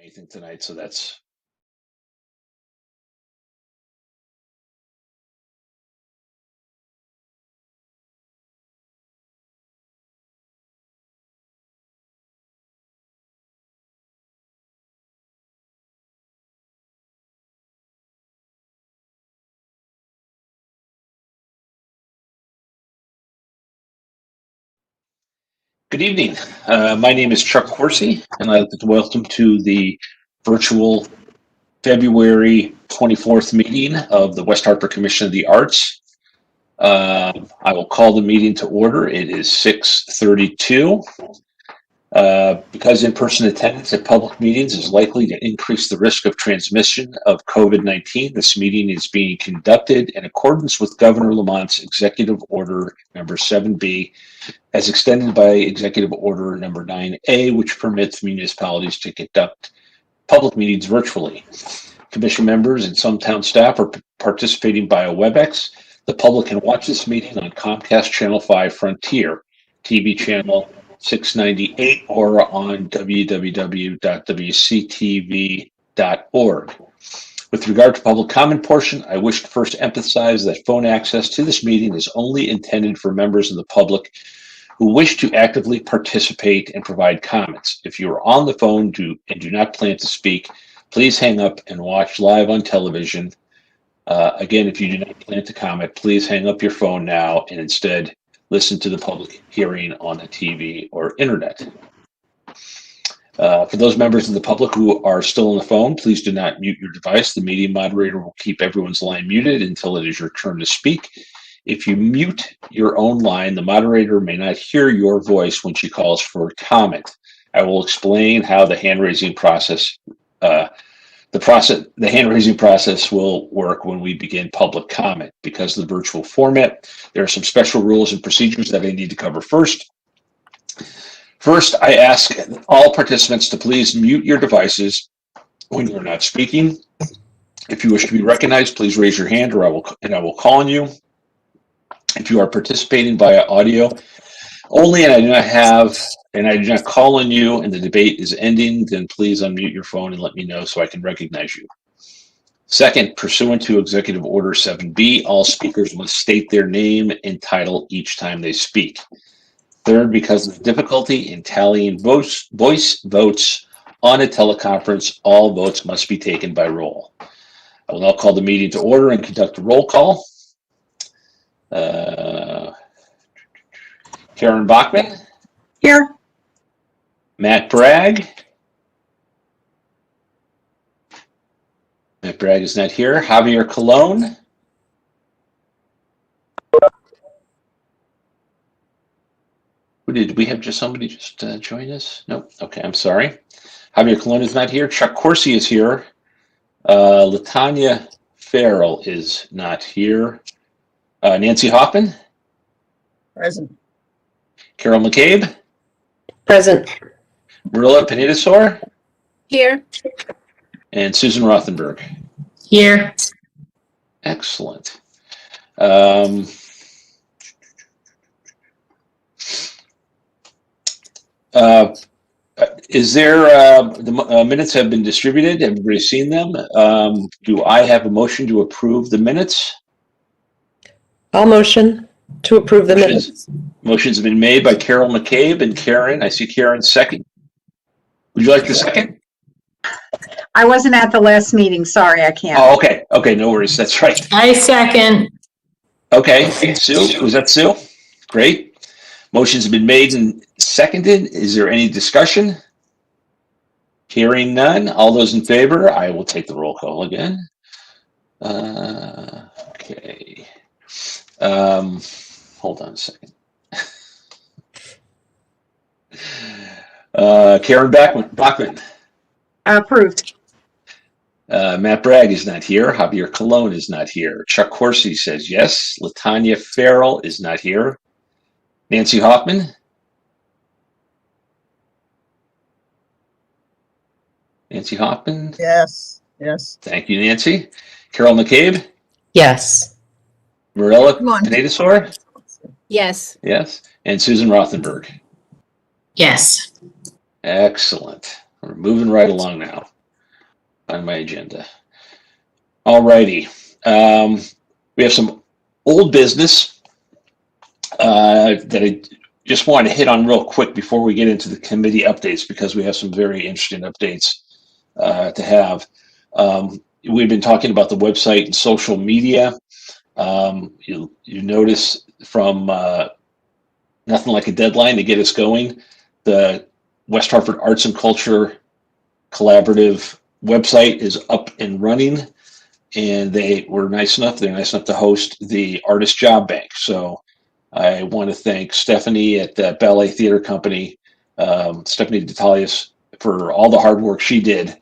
anything tonight, so that's. Good evening. My name is Chuck Horsey, and I'd like to welcome to the virtual February 24th meeting of the West Hartford Commission of the Arts. I will call the meeting to order. It is 6:32. Because in-person attendance at public meetings is likely to increase the risk of transmission of COVID-19, this meeting is being conducted in accordance with Governor Lamont's Executive Order number 7B, as extended by Executive Order number 9A, which permits municipalities to conduct public meetings virtually. Commission members and some town staff are participating via WebEx. The public can watch this meeting on Comcast Channel 5 Frontier, TV channel 698, or on www.wctv.org. With regard to public comment portion, I wish to first emphasize that phone access to this meeting is only intended for members of the public who wish to actively participate and provide comments. If you are on the phone and do not plan to speak, please hang up and watch live on television. Again, if you do not plan to comment, please hang up your phone now and instead listen to the public hearing on the TV or internet. For those members of the public who are still on the phone, please do not mute your device. The meeting moderator will keep everyone's line muted until it is your turn to speak. If you mute your own line, the moderator may not hear your voice when she calls for comment. I will explain how the hand-raising process will work when we begin public comment. Because of the virtual format, there are some special rules and procedures that I need to cover first. First, I ask all participants to please mute your devices when you're not speaking. If you wish to be recognized, please raise your hand I will call on you. If you are participating via audio only and I do not call on you and the debate is ending, then please unmute your phone and let me know so I can recognize you. Second, pursuant to Executive Order 7B, all speakers must state their name and title each time they speak. Third, because of the difficulty in tallying voice votes on a teleconference, all votes must be taken by roll. I will now call the meeting to order and conduct a roll call. Karen Bachman? Here. Matt Bragg? Matt Bragg is not here. Javier Colon? Did we have just somebody just join us? Nope. Okay, I'm sorry. Javier Colon is not here. Chuck Horsey is here. Latanya Farrell is not here. Nancy Hoffman? Present. Carol McCabe? Present. Mirela Sue? Here. And Susan Rothenberg? Here. Excellent. Is there, the minutes have been distributed, everybody seen them? Do I have a motion to approve the minutes? I'll motion to approve the minutes. Motions have been made by Carol McCabe and Karen. I see Karen second. Would you like the second? I wasn't at the last meeting. Sorry, I can't. Oh, okay. Okay, no worries. That's right. I second. Okay, Sue, was that Sue? Great. Motions have been made and seconded. Is there any discussion? Hearing none. All those in favor, I will take the roll call again. Okay. Hold on a second. Karen Bachman. Approved. Matt Bragg is not here. Javier Colon is not here. Chuck Horsey says yes. Latanya Farrell is not here. Nancy Hoffman? Nancy Hoffman? Yes. Yes. Thank you, Nancy. Carol McCabe? Yes. Mirela Sue? Yes. Yes. And Susan Rothenberg? Yes. Excellent. We're moving right along now on my agenda. All righty. We have some old business that I just wanted to hit on real quick before we get into the committee updates, because we have some very interesting updates to have. We've been talking about the website and social media. You notice from nothing like a deadline to get us going, the West Hartford Arts and Culture Collaborative website is up and running, and they're nice enough to host the Artist Job Bank. So I want to thank Stephanie at the Ballet Theater Company, Stephanie Detalius, for all the hard work she did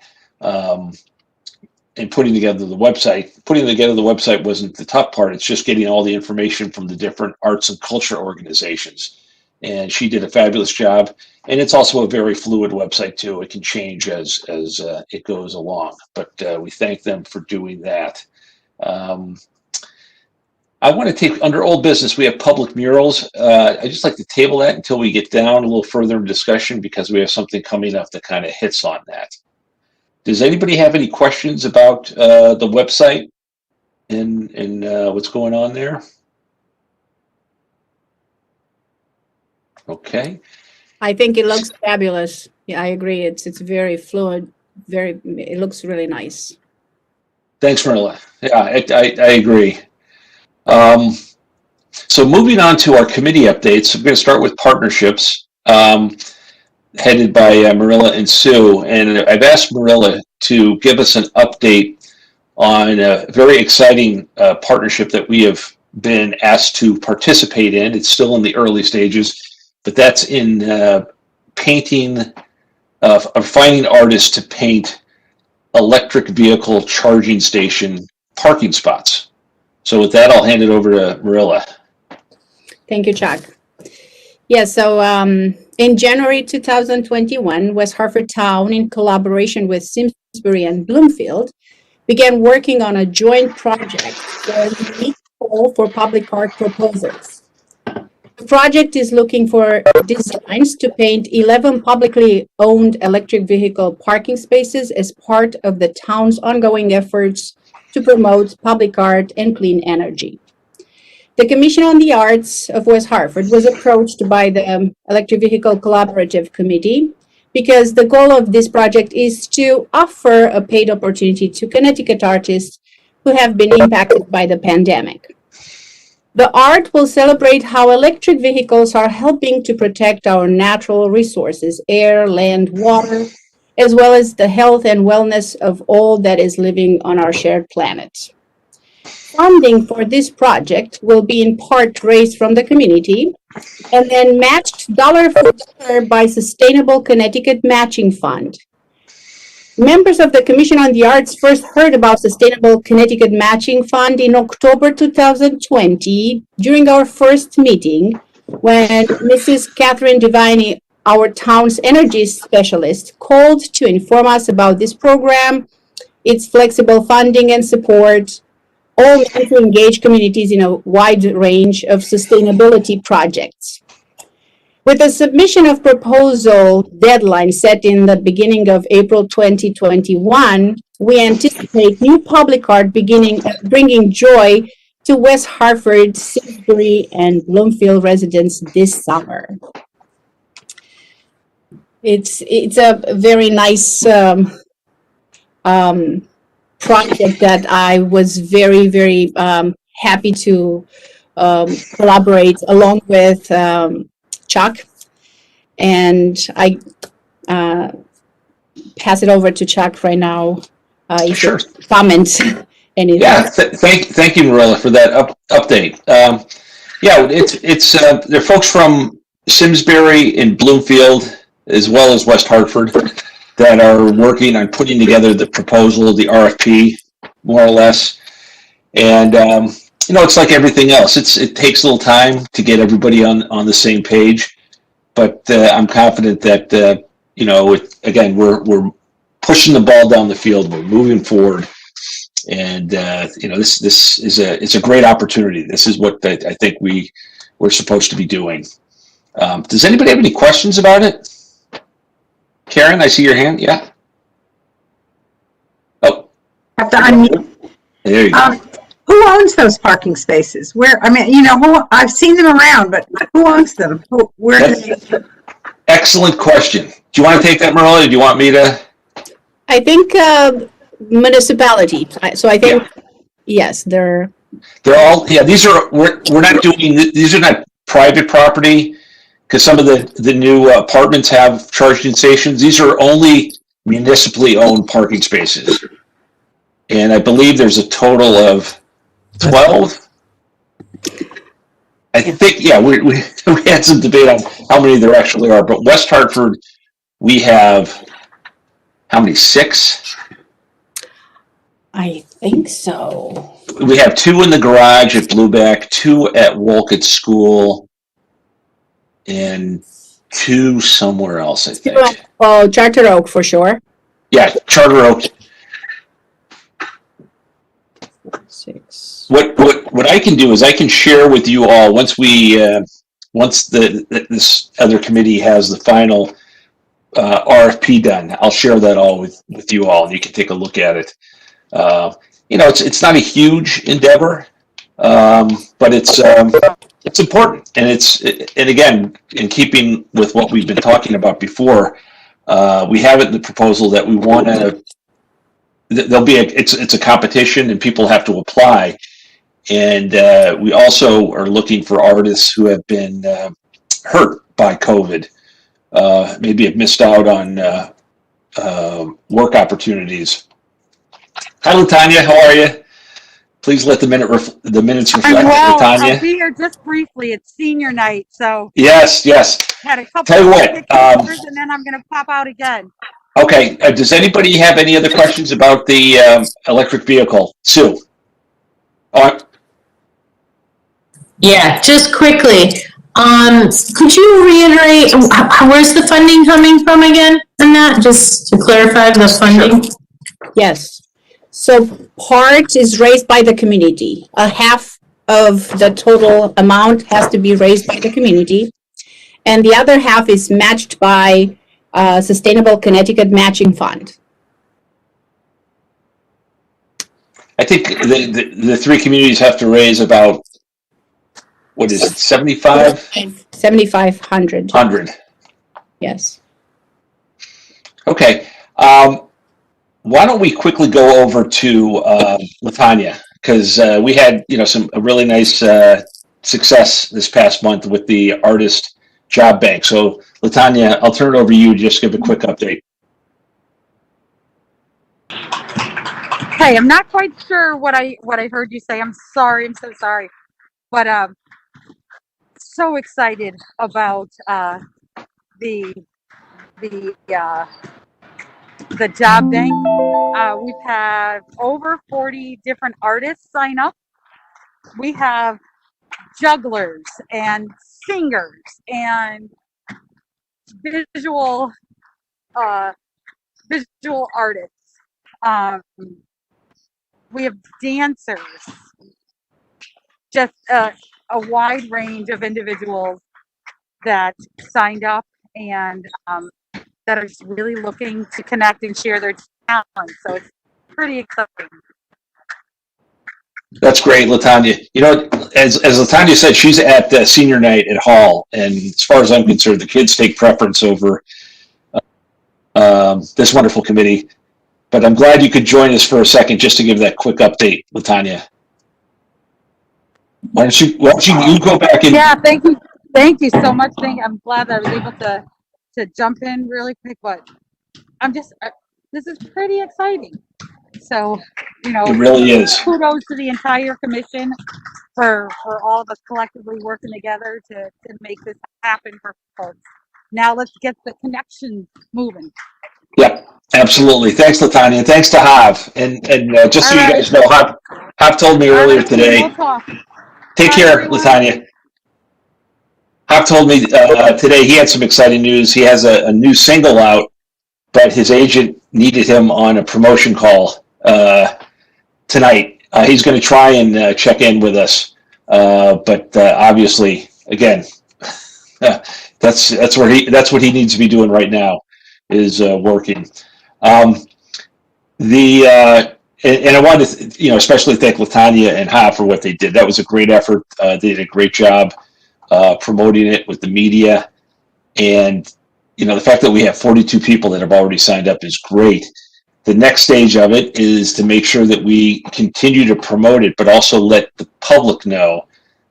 in putting together the website. Putting together the website wasn't the tough part. It's just getting all the information from the different arts and culture organizations. And she did a fabulous job. And it's also a very fluid website too. It can change as it goes along. But we thank them for doing that. I want to take, under old business, we have public murals. I just like to table that until we get down a little further in discussion, because we have something coming up that kind of hits on that. Does anybody have any questions about the website and what's going on there? Okay. I think it looks fabulous. Yeah, I agree. It's very fluid. It looks really nice. Thanks, Mirela. Yeah, I agree. So moving on to our committee updates, I'm going to start with partnerships, headed by Mirela and Sue. And I've asked Mirela to give us an update on a very exciting partnership that we have been asked to participate in. It's still in the early stages, but that's in painting, finding artists to paint electric vehicle charging station parking spots. So with that, I'll hand it over to Mirela. Thank you, Chuck. Yeah, so in January 2021, West Hartford Town, in collaboration with Symphony and Bloomfield, began working on a joint project for a unique call for public art proposals. The project is looking for designs to paint 11 publicly owned electric vehicle parking spaces as part of the town's ongoing efforts to promote public art and clean energy. The Commission on the Arts of West Hartford was approached by the Electric Vehicle Collaborative Committee because the goal of this project is to offer a paid opportunity to Connecticut artists who have been impacted by the pandemic. The art will celebrate how electric vehicles are helping to protect our natural resources, air, land, water, as well as the health and wellness of all that is living on our shared planet. Funding for this project will be in part raised from the community and then matched dollar for dollar by Sustainable Connecticut Matching Fund. Members of the Commission on the Arts first heard about Sustainable Connecticut Matching Fund in October 2020 during our first meeting, when Mrs. Catherine Devine, our town's energy specialist, called to inform us about this program, its flexible funding and support, all meant to engage communities in a wide range of sustainability projects. With the submission of proposal deadline set in the beginning of April 2021, we anticipate new public art bringing joy to West Hartford, Simsbury, and Bloomfield residents this summer. It's a very nice project that I was very, very happy to collaborate along with Chuck. And I pass it over to Chuck right now. Sure. Comments. Anything. Yeah, thank you, Mirela, for that update. Yeah, it's there are folks from Simsbury and Bloomfield, as well as West Hartford, that are working on putting together the proposal, the RFP, more or less. And it's like everything else. It takes a little time to get everybody on the same page, but I'm confident that again, we're pushing the ball down the field. We're moving forward. And this is a great opportunity. This is what I think we're supposed to be doing. Does anybody have any questions about it? Karen, I see your hand. Yeah. Oh, Have to unmute. there you go. Who owns those parking spaces? Where, I mean, I've seen them around, but who owns them? Where do they? Excellent question. Do you want to take that, Mirela, or do you want me to? I think municipality. So I think, yes, they're all, yeah, we're not doing, these are not private property because some of the new apartments have charging stations. These are only municipally owned parking spaces. And I believe there's a total of 12. I think, yeah, we had some debate on how many there actually are, but West Hartford, we have, how many, 6? I think so. We have 2 in the garage at Blueback, 2 at Wolcott School, and 2 somewhere else, I think. Oh, Charter Oak for sure. Yeah, Charter Oak. 6. What I can do is I can share with you all once this other committee has the final RFP done. I'll share that all with you all, and you can take a look at it. It's not a huge endeavor, but it's important, and again, in keeping with what we've been talking about before, we have it in the proposal that we want to. It's a competition, and people have to apply, and we also are looking for artists who have been hurt by COVID, maybe have missed out on work opportunities. Hi, Latanya. How are you? Please let the minutes reflect. I'm well. Latanya. I'll be here just briefly. It's senior night, so Yes. had a couple Tell you what, pictures, and then I'm going to pop out again. Okay. Does anybody have any other questions about the electric vehicle? Sue? Yeah, just quickly. Could you reiterate, where's the funding coming from again? And that, just to clarify the funding? Yes. So part is raised by the community. A half of the total amount has to be raised by the community. And the other half is matched by Sustainable Connecticut Matching Fund. I think the 3 communities have to raise about, what is it, 7,500. 100. Yes. Okay. Why don't we quickly go over to Latanya, because we had a really nice success this past month with the Artist Job Bank. So Latanya, I'll turn it over to you to just give a quick update. Hey, I'm not quite sure what I heard you say. I'm sorry. I'm so sorry. But so excited about the job bank. We've had over 40 different artists sign up. We have jugglers and singers and visual artists. We have dancers, just a wide range of individuals that signed up and that are just really looking to connect and share their talent. So it's pretty exciting. That's great, Latanya. As Latanya said, she's at senior night at Hall, and as far as I'm concerned, the kids take preference over this wonderful committee. But I'm glad you could join us for a second just to give that quick update, Latanya. Why don't you go back in? Yeah, thank you so much. I'm glad that I was able to jump in really quick, but this is pretty exciting. So, It really is. Kudos to the entire commission for all of us collectively working together to make this happen for folks. Now let's get the connection moving. Yep, absolutely. Thanks, Latanya, and thanks to Hav. And just so you guys know, Hav told me earlier today. We'll talk. Take care, Latanya. Hav told me today he had some exciting news. He has a new single out, but his agent needed him on a promotion call tonight. He's going to try and check in with us, but obviously, again, that's what he needs to be doing right now. is working. And I wanted to, especially thank Latanya and Ha for what they did. That was a great effort. They did a great job promoting it with the media. And, the fact that we have 42 people that have already signed up is great. The next stage of it is to make sure that we continue to promote it, but also let the public know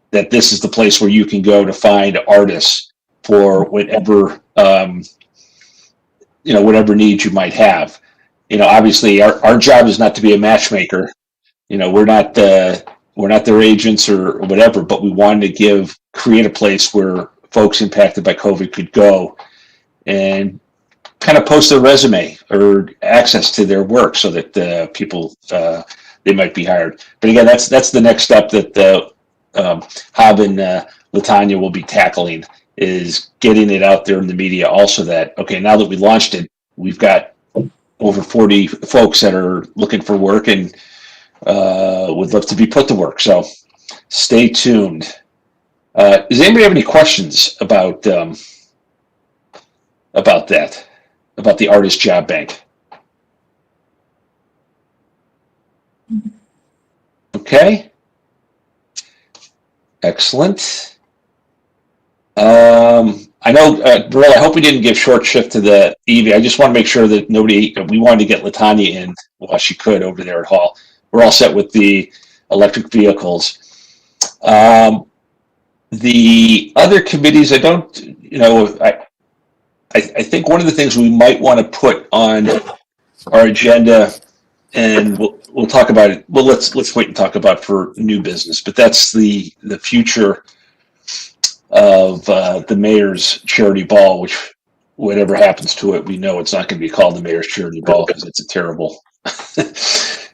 that this is the place where you can go to find artists for whatever, whatever needs you might have. Obviously our job is not to be a matchmaker. We're not their agents or whatever, but we wanted to create a place where folks impacted by COVID could go and kind of post their resume or access to their work so that people, they might be hired. But again, that's the next step that Hab and Latanya will be tackling, is getting it out there in the media also that, okay, now that we launched it, we've got over 40 folks that are looking for work and would love to be put to work. So stay tuned. Does anybody have any questions about that, about the Artist Job Bank? Okay. Excellent. I know, Mirela, I hope we didn't give short shift to the EV. I just want to make sure that we wanted to get Latanya in while she could over there at Hall. We're all set with the electric vehicles. The other committees, I think one of the things we might want to put on our agenda, and we'll talk about it. Well, let's wait and talk about for new business, but that's the future of the mayor's charity ball, which whatever happens to it, we know it's not going to be called the mayor's charity ball because it's a terrible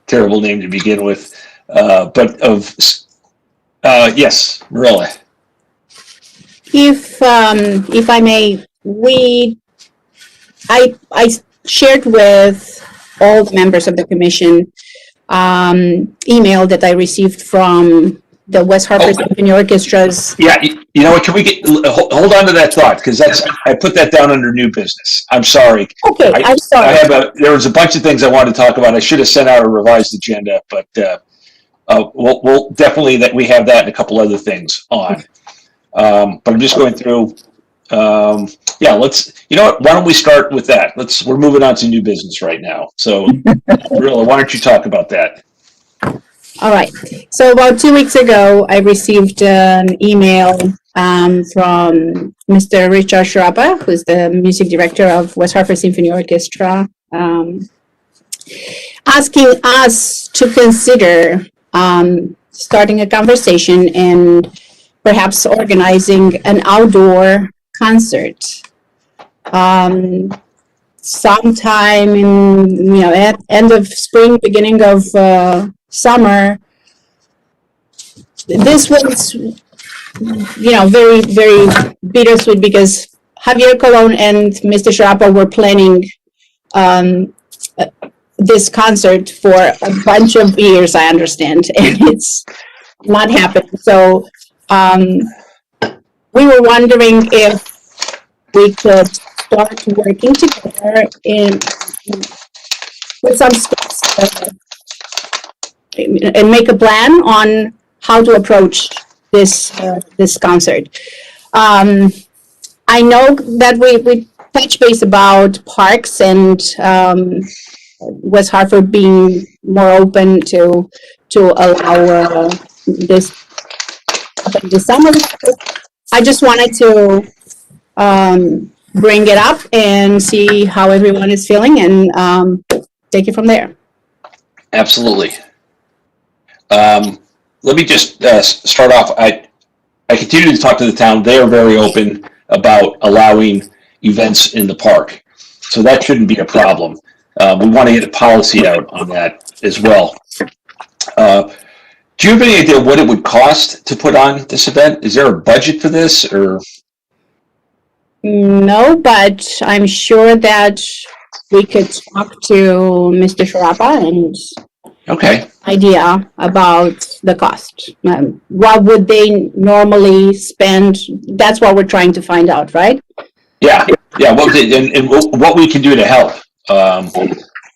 terrible name to begin with. Yes, Mirela. If I may, I shared with all the members of the commission email that I received from the West Hartford Symphony Orchestra's. Yeah, you know what? Can we hold on to that thought, because I put that down under new business. I'm sorry. Okay, I'm sorry. There was a bunch of things I wanted to talk about. I should have sent out a revised agenda, but we'll definitely we have that and a couple other things on. But I'm just going through. Let's. You know what? Why don't we start with that? We're moving on to new business right now. So, Mirela, why don't you talk about that? All right. So about 2 weeks ago, I received an email from Mr. Richard Sharapa, who's the music director of West Hartford Symphony Orchestra, asking us to consider starting a conversation and perhaps organizing an outdoor concert sometime in at end of spring, beginning of summer. This was very, very bittersweet because Javier Colon and Mr. Sharapa were planning this concert for a bunch of years, I understand, and it's not happened. So we were wondering if we could start working together with some steps and make a plan on how to approach this concert. I know that we touch base about parks and West Hartford being more open to allow this summer. I just wanted to bring it up and see how everyone is feeling and take it from there. Absolutely. Let me just start off. I continue to talk to the town. They are very open about allowing events in the park, so that shouldn't be a problem. We want to get a policy out on that as well. Do you have any idea what it would cost to put on this event? Is there a budget for this, or? No, but I'm sure that we could talk to Mr. Sharapa and idea about the cost. What would they normally spend? That's what we're trying to find out, right? Yeah, yeah. What we can do to help.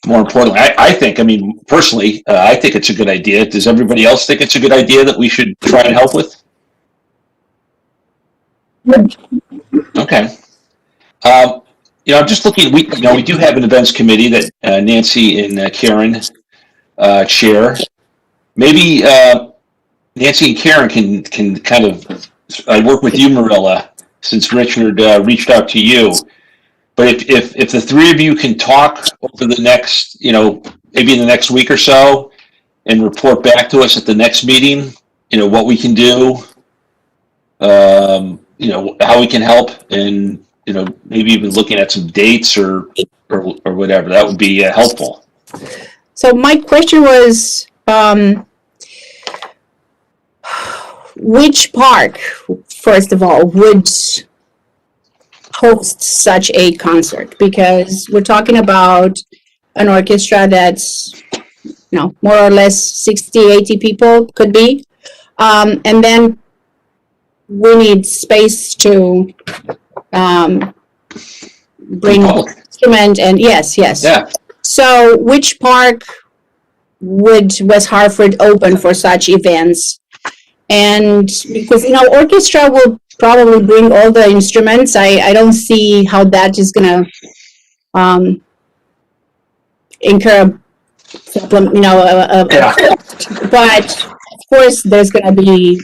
More importantly, I think. I mean, personally, I think it's a good idea. Does everybody else think it's a good idea that we should try and help with? Okay. I'm just looking. We do have an events committee that Nancy and Karen chair. Maybe Nancy and Karen can kind of work with you, Mirela, since Richard reached out to you. But if the three of you can talk over the next, maybe in the next week or so, and report back to us at the next meeting, what we can do, how we can help, and maybe even looking at some dates or whatever, that would be helpful. So my question was, which park, first of all, would host such a concert? Because we're talking about an orchestra that's, more or less 60, 80 people could be. And then we need space to bring instrument and yes. Yeah. So which park would West Hartford open for such events? And because, orchestra will probably bring all the instruments. I don't see how that is going to incur but of course there's going to be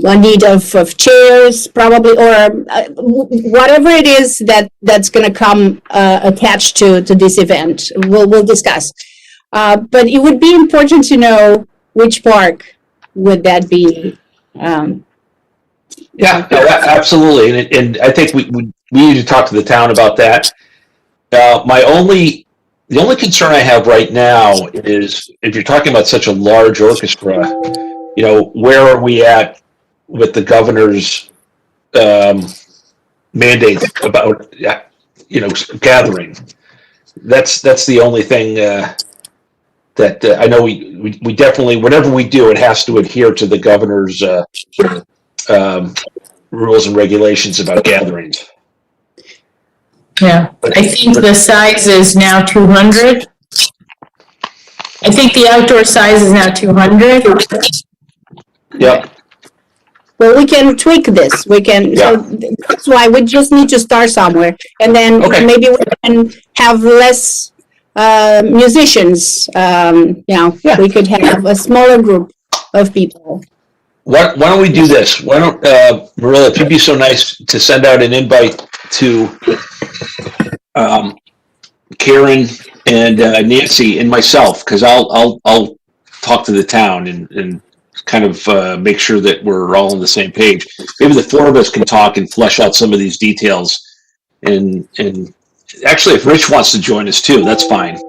a need of chairs probably, or whatever it is that's going to come attached to this event. We'll discuss. But it would be important to know which park would that be. Yeah, no, absolutely. And I think we need to talk to the town about that. The only concern I have right now is if you're talking about such a large orchestra, where are we at with the governor's mandate about, gathering? That's the only thing that I know we definitely, whatever we do, it has to adhere to the governor's rules and regulations about gatherings. Yeah, I think the size is now 200. I think the outdoor size is now 200. Yep. Well, we can tweak this. We can. Yeah. So that's why we just need to start somewhere, and then maybe we can have less musicians. We could have a smaller group of people. Why don't we do this? Why don't Mirela, if you'd be so nice to send out an invite to Karen and Nancy and myself, because I'll talk to the town and kind of make sure that we're all on the same page. Maybe the four of us can talk and flesh out some of these details. And actually, if Rich wants to join us too, that's fine.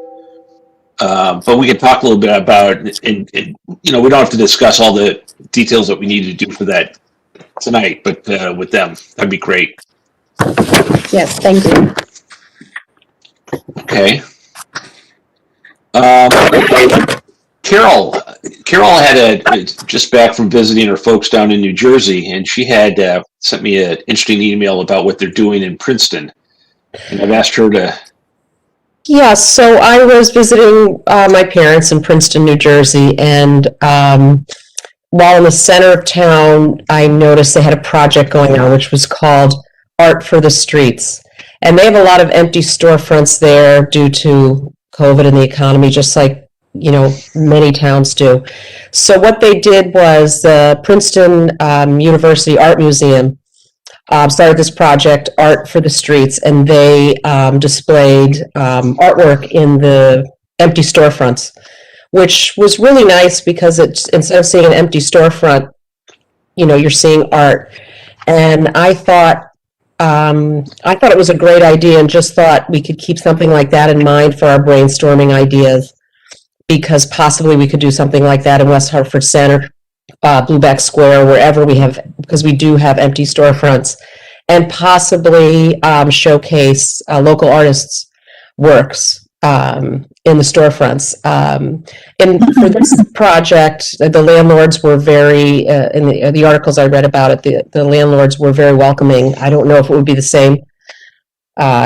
But we can talk a little bit about, and we don't have to discuss all the details that we need to do for that tonight, but with them, that'd be great. Yes, thank you. Okay. Carol had just back from visiting her folks down in New Jersey, and she had sent me an interesting email about what they're doing in Princeton, and I've asked her to. Yeah, so I was visiting my parents in Princeton, New Jersey, and while in the center of town, I noticed they had a project going on, which was called Art for the Streets. And they have a lot of empty storefronts there due to COVID and the economy, just like, many towns do. So what they did was the Princeton University Art Museum started this project, Art for the Streets, and they displayed artwork in the empty storefronts, which was really nice because it's, instead of seeing an empty storefront, you're seeing art. And I thought it was a great idea, and just thought we could keep something like that in mind for our brainstorming ideas, because possibly we could do something like that in West Hartford Center, Blueback Square, wherever we have, because we do have empty storefronts, and possibly showcase local artists' works. in the storefronts. And for this project, the landlords were very, in the articles I read about it, the landlords were very welcoming. I don't know if it would be the same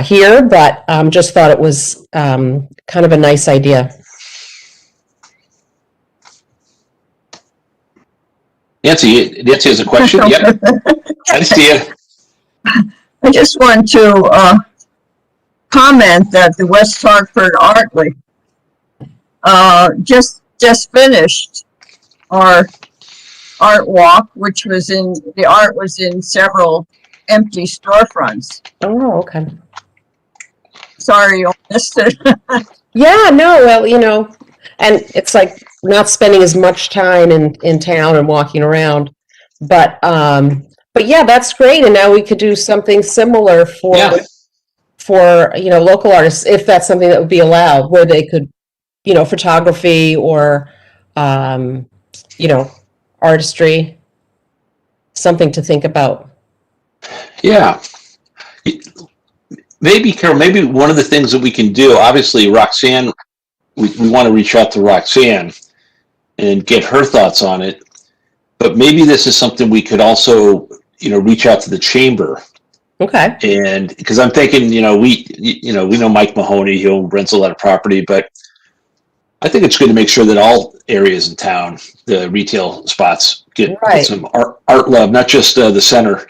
here, but just thought it was kind of a nice idea. Nancy has a question. Yep. I see it. I just want to comment that the West Hartford Art Week just finished our art walk, which was the art was in several empty storefronts. Oh, okay. Sorry you missed it. Yeah, no, well, and it's like not spending as much time in town and walking around, but yeah, that's great. And now we could do something similar for local artists, if that's something that would be allowed, where they could, photography or artistry, something to think about. Yeah. Maybe, Carol, maybe one of the things that we can do, obviously, Roxanne, we want to reach out to Roxanne and get her thoughts on it. But maybe this is something we could also, reach out to the chamber. Okay. And because I'm thinking, we know Mike Mahoney, he rents a lot of property, but I think it's good to make sure that all areas in town, the retail spots, get some art love, not just the center.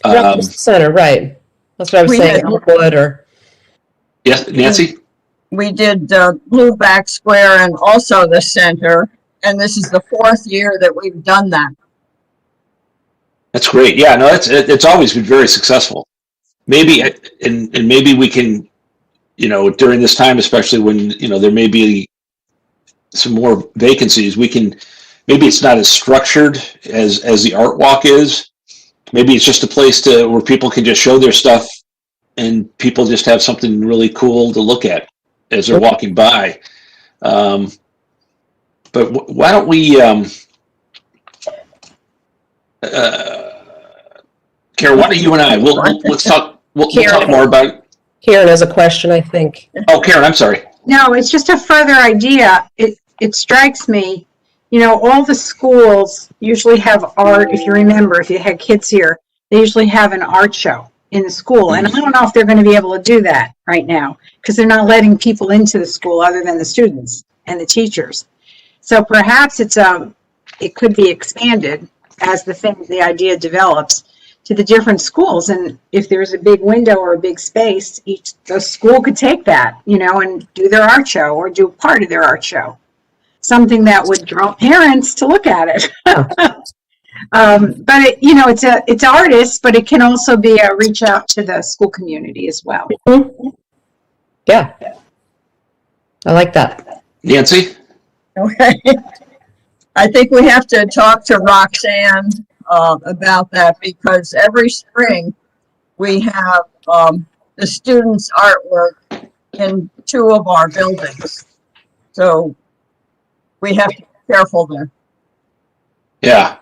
Not just the center, right. That's what I was saying, Elmwood or... Yes, Nancy? We did Blueback Square and also the center, and this is the 4th year that we've done that. That's great. Yeah, no, it's always been very successful. Maybe, and maybe we can, during this time, especially when, there may be some more vacancies, maybe it's not as structured as the art walk is. Maybe it's just a place where people can just show their stuff and people just have something really cool to look at as they're walking by. But why don't we, Karen, why don't you and I, let's talk, we'll talk more about it. Karen has a question, I think. Oh, Karen, I'm sorry. No, it's just a further idea. It strikes me, all the schools usually have art. If you remember, if you had kids here, they usually have an art show in the school. And I don't know if they're going to be able to do that right now because they're not letting people into the school other than the students and the teachers. So perhaps it could be expanded as the idea develops to the different schools. And if there's a big window or a big space, the school could take that, and do their art show or do part of their art show. Something that would draw parents to look at it. But it's artists, but it can also be a reach out to the school community as well. Mm-hmm. Yeah. I like that. Nancy? Okay. I think we have to talk to Roxanne about that because every spring we have the students' artwork in 2 of our buildings. So we have to be careful there. Yeah.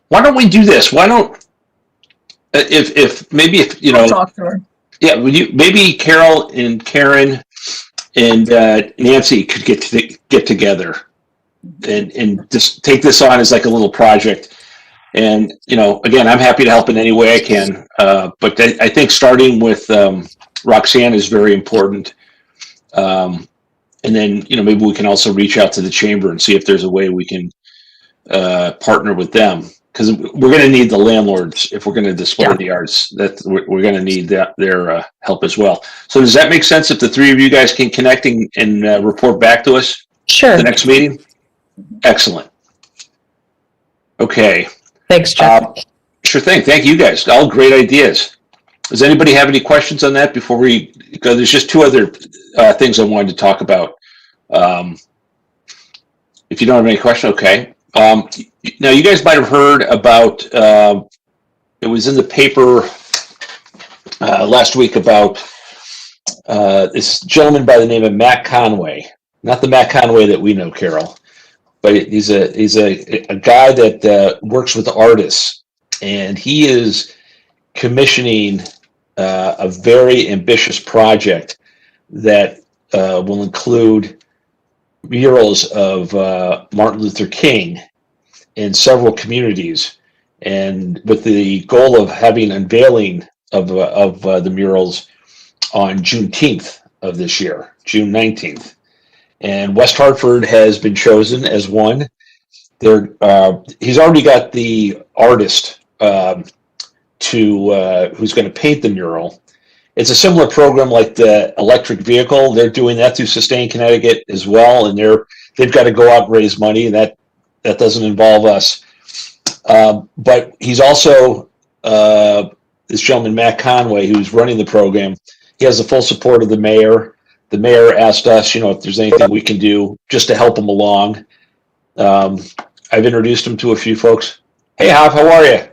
Why don't we do this? Why don't, if I'll talk to her. Yeah, maybe Carol and Karen and Nancy could get together and just take this on as like a little project. And, again, I'm happy to help in any way I can. But I think starting with Roxanne is very important. And then, maybe we can also reach out to the chamber and see if there's a way we can partner with them. Because we're going to need the landlords if we're going to display the arts. That we're going to need their help as well. So does that make sense if the 3 of you guys can connect and report back to us? Sure. The next meeting? Excellent. Okay. Thanks, Chuck. Sure thing. Thank you guys. All great ideas. Does anybody have any questions on that before we go? There's just 2 other things I wanted to talk about. If you don't have any questions, okay. Now, you guys might have heard about, it was in the paper last week about this gentleman by the name of Matt Conway. Not the Matt Conway that we know, Carol, but he's a guy that works with artists, and he is commissioning a very ambitious project that will include murals of Martin Luther King in several communities, and with the goal of having unveiling of the murals on Juneteenth of this year, June 19th. And West Hartford has been chosen as one. He's already got the artist who's going to paint the mural. It's a similar program like the electric vehicle. They're doing that through Sustain Connecticut as well, and they've got to go out and raise money, and that doesn't involve us. But he's also this gentleman, Matt Conway, who's running the program. He has the full support of the mayor. The mayor asked us, if there's anything we can do just to help him along. I've introduced him to a few folks. Hey, Hav, how are you?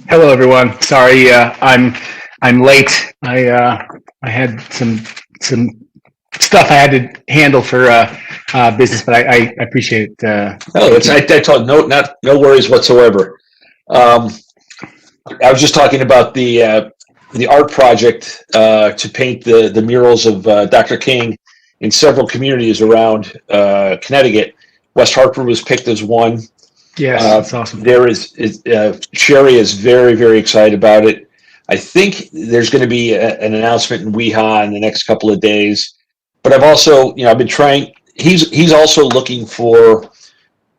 Hello, everyone. Sorry, I'm late. I had some stuff I had to handle for business, but I appreciate it. I told no worries whatsoever. I was just talking about the art project to paint the murals of Dr. King in several communities around Connecticut. West Hartford was picked as one. Yes, that's awesome. Sherry is very, very excited about it. I think there's going to be an announcement in WeHa in the next couple of days. But I've also, I've been trying. He's also looking for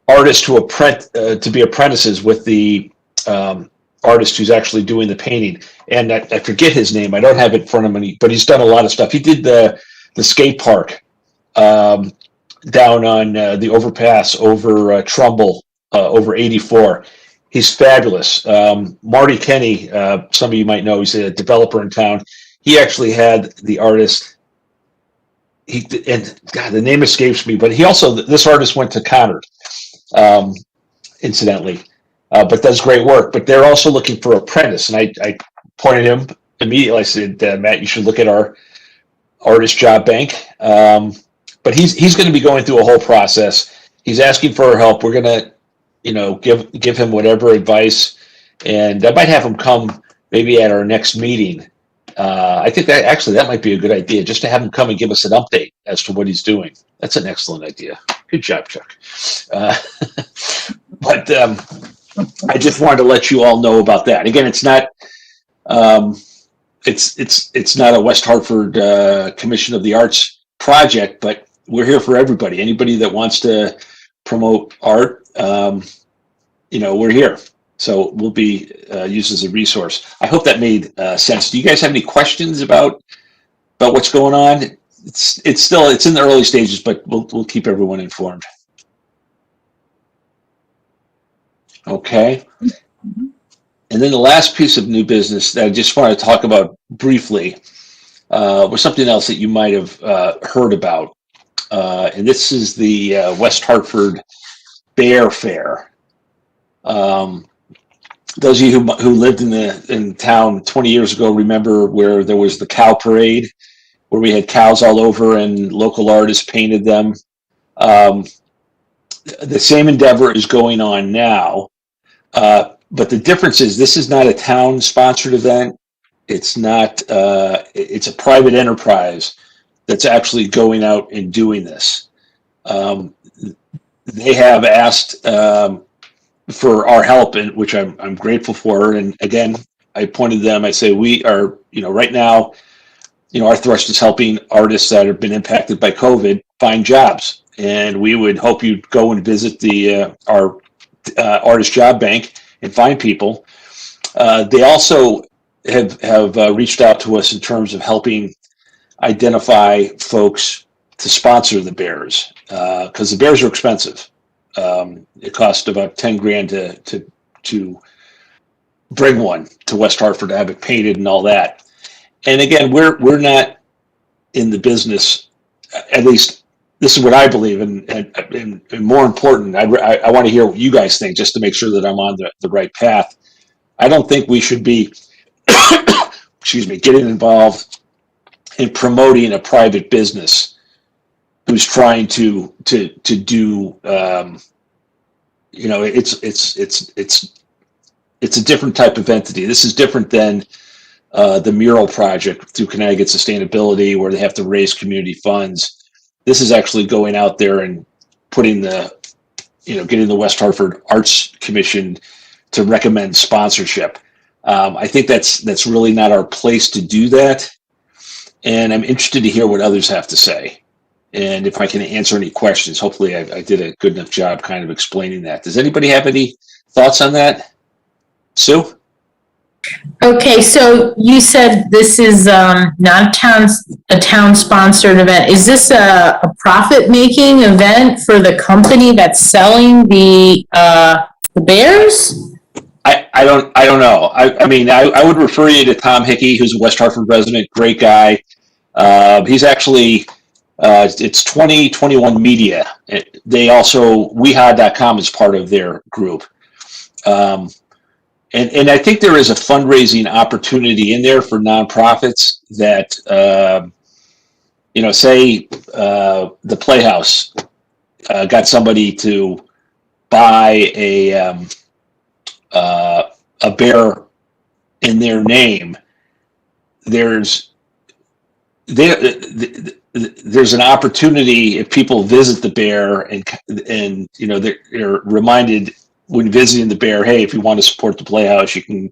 artists to be apprentices with the artist who's actually doing the painting. And I forget his name. I don't have it in front of me, but he's done a lot of stuff. He did the skate park down on the overpass over Trumbull, over 84. He's fabulous. Marty Kenny, some of you might know, he's a developer in town. He actually had the artist. The name escapes me, but this artist went to Conard, incidentally, but does great work. But they're also looking for apprentice, and I pointed him immediately. I said, Matt, you should look at our artist job bank. But he's going to be going through a whole process. He's asking for our help. We're going to, give him whatever advice, and I might have him come maybe at our next meeting. I think that might be a good idea, just to have him come and give us an update as to what he's doing. That's an excellent idea. Good job, Chuck. But I just wanted to let you all know about that. Again, it's not it's not a West Hartford Commission of the Arts project, but we're here for everybody. Anybody that wants to promote art, we're here. So we'll be used as a resource. I hope that made sense. Do you guys have any questions about what's going on? It's in the early stages, but we'll keep everyone informed. Okay. And then the last piece of new business that I just want to talk about briefly was something else that you might have heard about. And this is the West Hartford Bear Fair. Those of you who lived in town 20 years ago remember where there was the cow parade, where we had cows all over and local artists painted them. The same endeavor is going on now, but the difference is this is not a town-sponsored event. It's not. It's a private enterprise that's actually going out and doing this. They have asked for our help, and which I'm grateful for. And again, I pointed to them. I say we are, right now, our thrust is helping artists that have been impacted by COVID find jobs. And we would hope you'd go and visit our artist job bank and find people. They also have reached out to us in terms of helping identify folks to sponsor the bears, because the bears are expensive. It cost about $10,000 to bring one to West Hartford, to have it painted and all that. And again, we're not in the business, at least this is what I believe, and more important, I want to hear what you guys think, just to make sure that I'm on the right path. I don't think we should be, getting involved in promoting a private business who's trying to do, it's a different type of entity. This is different than the Mural project through Connecticut Sustainability, where they have to raise community funds. This is actually going out there and putting getting the West Hartford Arts Commission to recommend sponsorship. I think that's really not our place to do that. And I'm interested to hear what others have to say. And if I can answer any questions, hopefully I did a good enough job kind of explaining that. Does anybody have any thoughts on that? Sue? Okay, so you said this is not a town-sponsored event. Is this a profit-making event for the company that's selling the bears? I don't know. I mean, I would refer you to Tom Hickey, who's a West Hartford resident, great guy. He's actually, it's 2021 Media. They also, weha.com is part of their group. And I think there is a fundraising opportunity in there for nonprofits that, say the Playhouse got somebody to buy a bear in their name. There's an opportunity if people visit the bear and they're reminded when visiting the bear, hey, if you want to support the Playhouse, you can,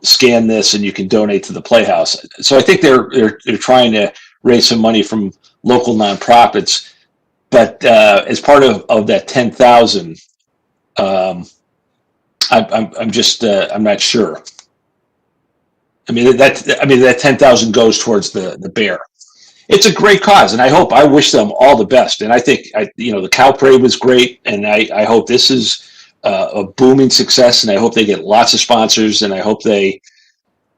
scan this and you can donate to the Playhouse. So I think they're trying to raise some money from local nonprofits, but as part of that 10,000, I'm not sure. I mean that 10,000 goes towards the bear. It's a great cause, and I wish them all the best. And I think the cow parade was great, and I hope this is a booming success, and I hope they get lots of sponsors, and I hope they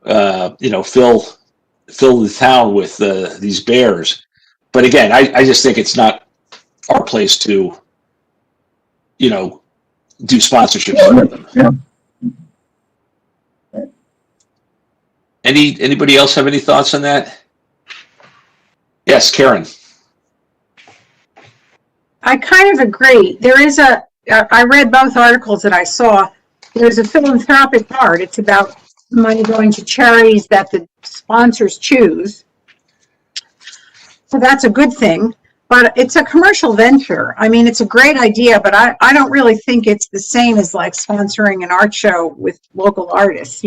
fill the town with these bears. But again, I just think it's not our place to do sponsorship for them. Yeah. Anybody else have any thoughts on that? Yes, Karen. I kind of agree. There is I read both articles that I saw. There's a philanthropic part. It's about money going to charities that the sponsors choose. So that's a good thing. But it's a commercial venture. I mean, it's a great idea, but I don't really think it's the same as like sponsoring an art show with local artists.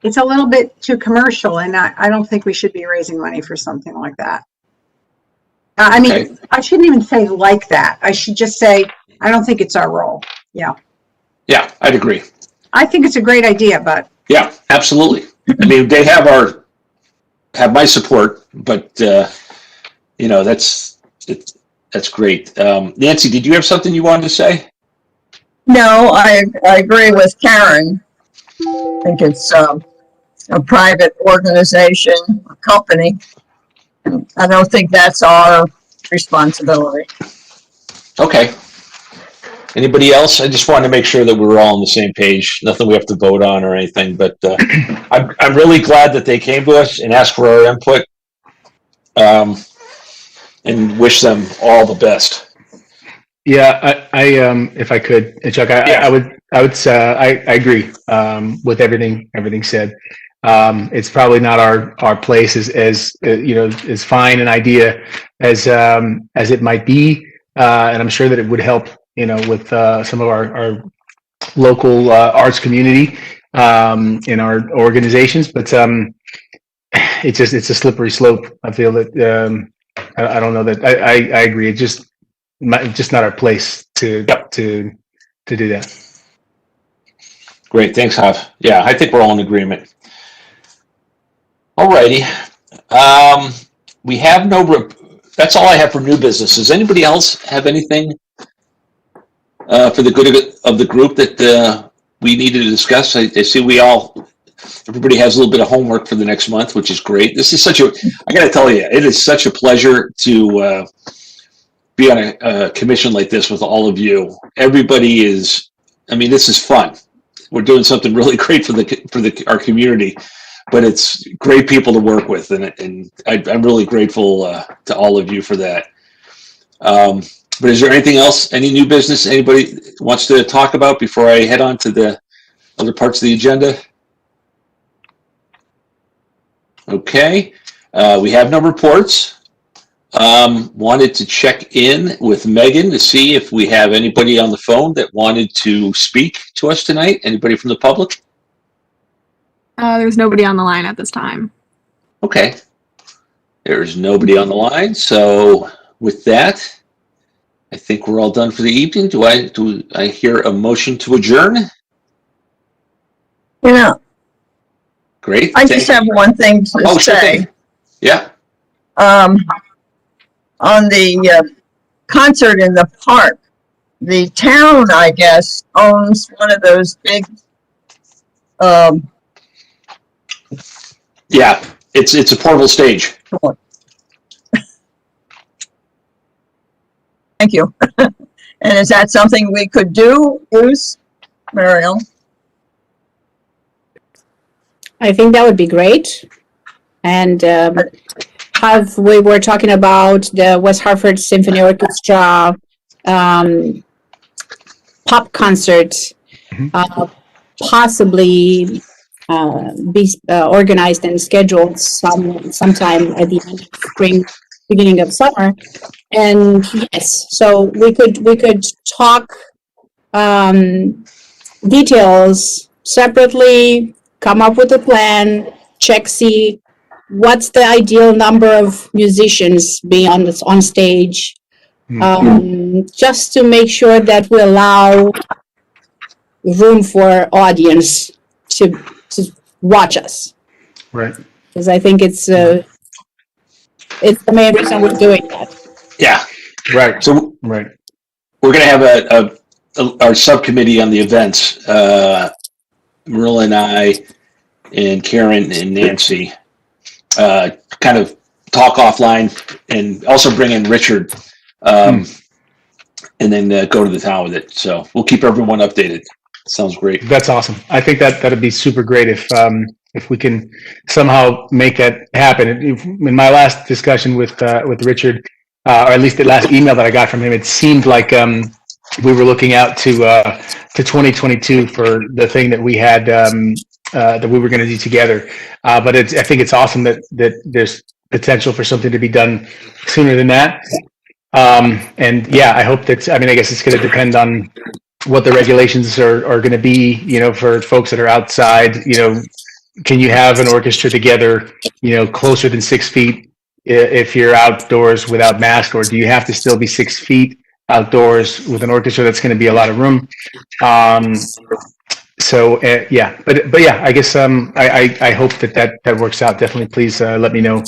It's a little bit too commercial, and I don't think we should be raising money for something like that. I mean, okay. I shouldn't even say like that. I should just say, I don't think it's our role. Yeah. Yeah, I'd agree. I think it's a great idea, but. Yeah, absolutely. I mean, they have my support, but that's great. Nancy, did you have something you wanted to say? No, I agree with Karen. I think it's a private organization, a company. I don't think that's our responsibility. Okay. Anybody else? I just wanted to make sure that we were all on the same page. Nothing we have to vote on or anything, but I'm really glad that they came to us and asked for our input, and wish them all the best. Yeah, I if I could, Chuck, I would say I agree with everything said. It's probably not our place as fine an idea as it might be, and I'm sure that it would help with some of our local arts community in our organizations, but it's a slippery slope. I feel that I don't know that I agree. It's just not our place to do that. Great, thanks, Hav. Yeah, I think we're all in agreement. Alrighty, we have that's all I have for new business. Does anybody else have anything for the good of the group that we needed to discuss? I see everybody has a little bit of homework for the next month, which is great. This is I gotta tell you, it is such a pleasure to be on a commission like this with all of you. Everybody this is fun. We're doing something really great for our community, but it's great people to work with, and I'm really grateful to all of you for that. But is there anything else, any new business anybody wants to talk about before I head on to the other parts of the agenda? Okay. We have no reports. Wanted to check in with Megan to see if we have anybody on the phone that wanted to speak to us tonight. Anybody from the public? There's nobody on the line at this time. Okay. There's nobody on the line. So with that, I think we're all done for the evening. Do I hear a motion to adjourn? You know, Great. I just have one thing to Oh, sure say. thing. Yeah. On the concert in the park, the town, I guess, owns one of those big, Yeah. It's a portable stage. thank you. And is that something we could do, Bruce, Mariel? I think that would be great. And we were talking about the West Hartford Symphony Orchestra pop concert, possibly be organized and scheduled sometime at the end of spring, beginning of summer. And yes, so we could talk details separately, come up with a plan, see what's the ideal number of musicians being on stage, just to make sure that we allow room for audience to watch us. Right. Because I think it's the main reason we're doing that. Yeah. Right. So Right. we're going to have our subcommittee on the events. Mirela and I and Karen and Nancy kind of talk offline and also bring in Richard and then go to the town with it. So we'll keep everyone updated. Sounds great. That's awesome. I think that'd be super great if we can somehow make that happen. In my last discussion with Richard, or at least the last email that I got from him, it seemed like we were looking out to 2022 for the thing that we had that we were going to do together. But I think it's awesome that there's potential for something to be done sooner than that. And yeah, I hope that, I guess it's going to depend on what the regulations are going to be, for folks that are outside. Can you have an orchestra together, closer than 6 feet if you're outdoors without mask, or do you have to still be 6 feet outdoors with an orchestra? That's going to be a lot of room. So yeah, but yeah, I guess I hope that works out. Definitely, please let me know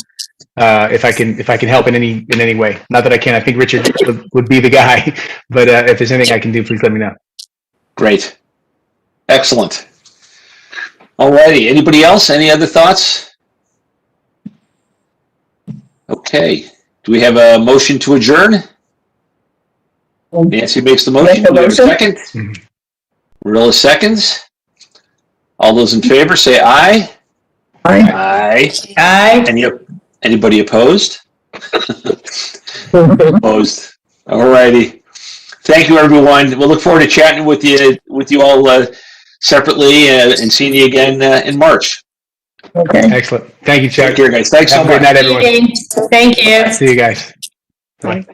if I can help in any way. Not that I can. I think Richard would be the guy, but if there's anything I can do, please let me know. Great. Excellent. All righty. Anybody else? Any other thoughts? Okay. Do we have a motion to adjourn? Nancy makes the motion. Do we have a second? Mirela seconds. All those in favor say aye. Aye. Aye. Anybody opposed? Opposed. All righty. Thank you, everyone. We'll look forward to chatting with you all separately and seeing you again in March. Okay. Excellent. Thank you, Chuck. Take care, guys. Thanks so much. Have a great night, everyone. Thank you. See you guys. Bye.